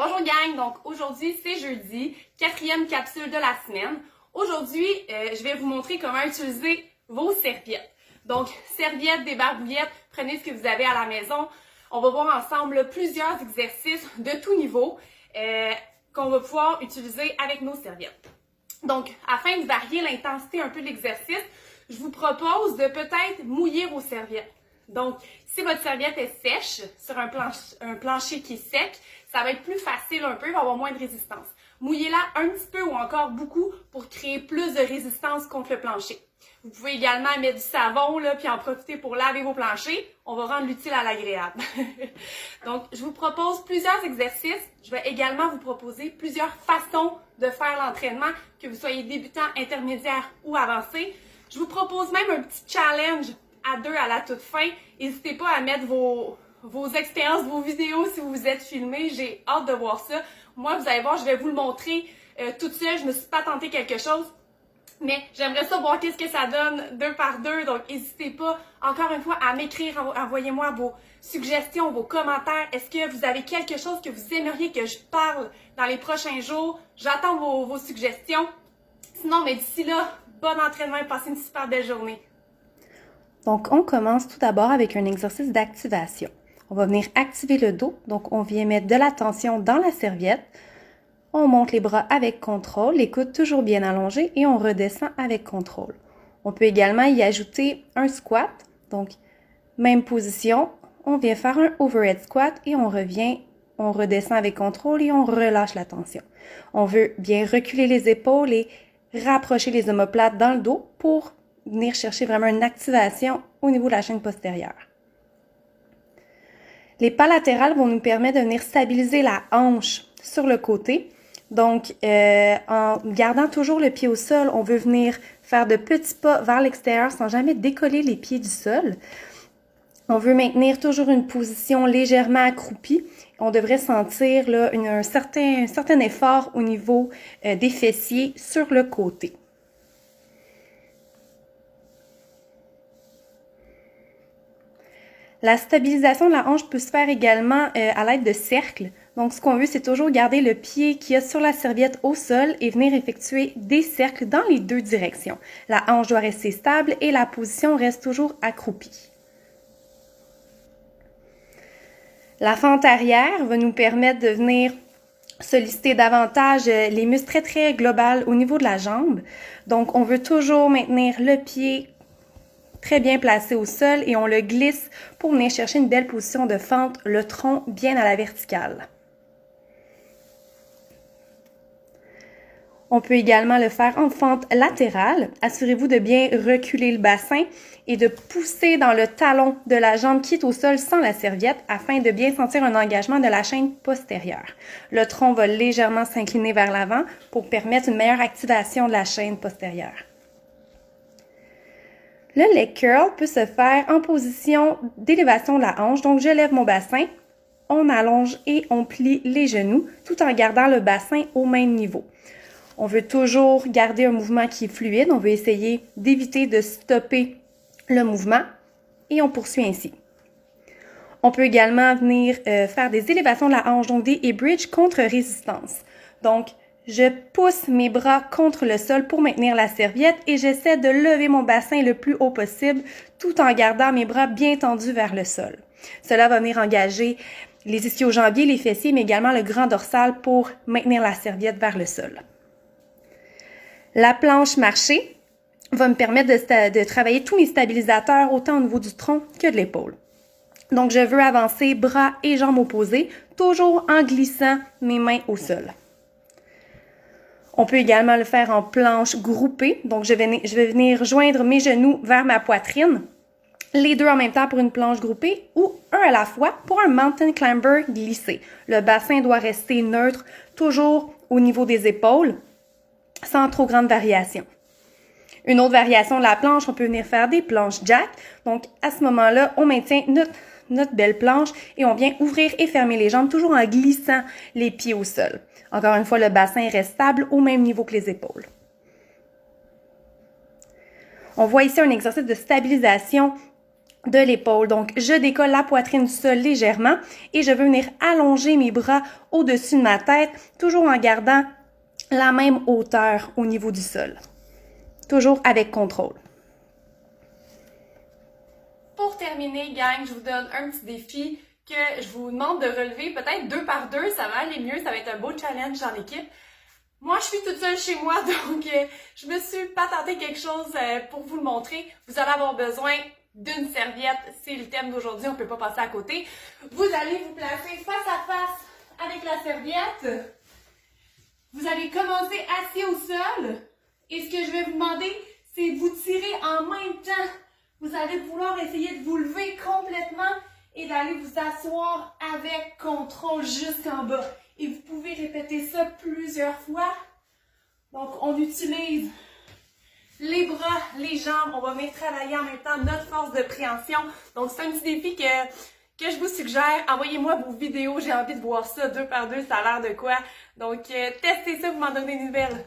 Bonjour gang, donc aujourd'hui c'est jeudi, 4e capsule de la semaine. Aujourd'hui, je vais vous montrer comment utiliser vos serviettes. Donc, serviettes, débarbouillettes, prenez ce que vous avez à la maison. On va voir ensemble plusieurs exercices de tout niveau qu'on va pouvoir utiliser avec nos serviettes. Donc, afin de varier l'intensité un peu de l'exercice, je vous propose de peut-être mouiller vos serviettes. Donc, si votre serviette est sèche sur un plancher qui est sec, ça va être plus facile un peu, il va y avoir moins de résistance. Mouillez-la un petit peu ou encore beaucoup pour créer plus de résistance contre le plancher. Vous pouvez également mettre du savon là, puis en profiter pour laver vos planchers. On va rendre l'utile à l'agréable. Donc, je vous propose plusieurs exercices. Je vais également vous proposer plusieurs façons de faire l'entraînement, que vous soyez débutant, intermédiaire ou avancé. Je vous propose même un petit challenge à deux à la toute fin. N'hésitez pas à mettre vos expériences, vos vidéos si vous vous êtes filmé. J'ai hâte de voir ça. Moi, vous allez voir, je vais vous le montrer toute seule. Je ne me suis pas tenté quelque chose. Mais j'aimerais ça voir qu'est-ce que ça donne deux par deux. Donc, n'hésitez pas, encore une fois, à m'écrire. Envoyez-moi vos suggestions, vos commentaires. Est-ce que vous avez quelque chose que vous aimeriez que je parle dans les prochains jours? J'attends vos suggestions. Sinon, mais d'ici là, bon entraînement et passez une super belle journée. Donc, on commence tout d'abord avec un exercice d'activation. On va venir activer le dos. Donc, on vient mettre de la tension dans la serviette. On monte les bras avec contrôle, les coudes toujours bien allongés et on redescend avec contrôle. On peut également y ajouter un squat. Donc, même position. On vient faire un overhead squat et on revient, on redescend avec contrôle et on relâche la tension. On veut bien reculer les épaules et rapprocher les omoplates dans le dos pour venir chercher vraiment une activation au niveau de la chaîne postérieure. Les pas latérales vont nous permettre de venir stabiliser la hanche sur le côté. Donc, en gardant toujours le pied au sol, on veut venir faire de petits pas vers l'extérieur sans jamais décoller les pieds du sol. On veut maintenir toujours une position légèrement accroupie. On devrait sentir là, un certain effort au niveau des fessiers sur le côté. La stabilisation de la hanche peut se faire également à l'aide de cercles. Donc, ce qu'on veut, c'est toujours garder le pied qu'il y a sur la serviette au sol et venir effectuer des cercles dans les deux directions. La hanche doit rester stable et la position reste toujours accroupie. La fente arrière va nous permettre de venir solliciter davantage les muscles très globales au niveau de la jambe. Donc, on veut toujours maintenir le pied très bien placé au sol et on le glisse pour venir chercher une belle position de fente, le tronc bien à la verticale. On peut également le faire en fente latérale. Assurez-vous de bien reculer le bassin et de pousser dans le talon de la jambe qui est au sol sans la serviette afin de bien sentir un engagement de la chaîne postérieure. Le tronc va légèrement s'incliner vers l'avant pour permettre une meilleure activation de la chaîne postérieure. Le leg curl peut se faire en position d'élévation de la hanche. Donc, je lève mon bassin, on allonge et on plie les genoux tout en gardant le bassin au même niveau. On veut toujours garder un mouvement qui est fluide. On veut essayer d'éviter de stopper le mouvement et on poursuit ainsi. On peut également venir faire des élévations de la hanche, donc des hip bridge contre résistance. Donc, je pousse mes bras contre le sol pour maintenir la serviette et j'essaie de lever mon bassin le plus haut possible tout en gardant mes bras bien tendus vers le sol. Cela va venir engager les ischio-jambiers, les fessiers, mais également le grand dorsal pour maintenir la serviette vers le sol. La planche marchée va me permettre de travailler tous mes stabilisateurs autant au niveau du tronc que de l'épaule. Donc, je veux avancer bras et jambes opposés, toujours en glissant mes mains au sol. On peut également le faire en planche groupée. Donc, je vais venir joindre mes genoux vers ma poitrine, les deux en même temps pour une planche groupée ou un à la fois pour un mountain climber glissé. Le bassin doit rester neutre, toujours au niveau des épaules, sans trop grande variation. Une autre variation de la planche, on peut venir faire des planches jack. Donc, à ce moment-là, on maintient notre belle planche et on vient ouvrir et fermer les jambes, toujours en glissant les pieds au sol. Encore une fois, le bassin reste stable au même niveau que les épaules. On voit ici un exercice de stabilisation de l'épaule. Donc, je décolle la poitrine du sol légèrement et je veux venir allonger mes bras au-dessus de ma tête, toujours en gardant la même hauteur au niveau du sol. Toujours avec contrôle. Pour terminer, gang, je vous donne un petit défi que je vous demande de relever peut-être 2 par 2, ça va aller mieux, ça va être un beau challenge en équipe. Moi, je suis toute seule chez moi, donc je me suis pas tenté quelque chose pour vous le montrer. Vous allez avoir besoin d'une serviette, c'est le thème d'aujourd'hui, on peut pas passer à côté. Vous allez vous placer face à face avec la serviette. Vous allez commencer assis au sol. Et ce que je vais vous demander, c'est de vous tirer en même temps. Vous allez vouloir essayer de vous lever complètement et d'aller vous asseoir avec contrôle jusqu'en bas. Et vous pouvez répéter ça plusieurs fois. Donc, on utilise les bras, les jambes. On va venir travailler en même temps notre force de préhension. Donc, c'est un petit défi que je vous suggère. Envoyez-moi vos vidéos. J'ai envie de voir ça 2 par 2. Ça a l'air de quoi? Donc, testez ça, vous m'en donnez des nouvelles.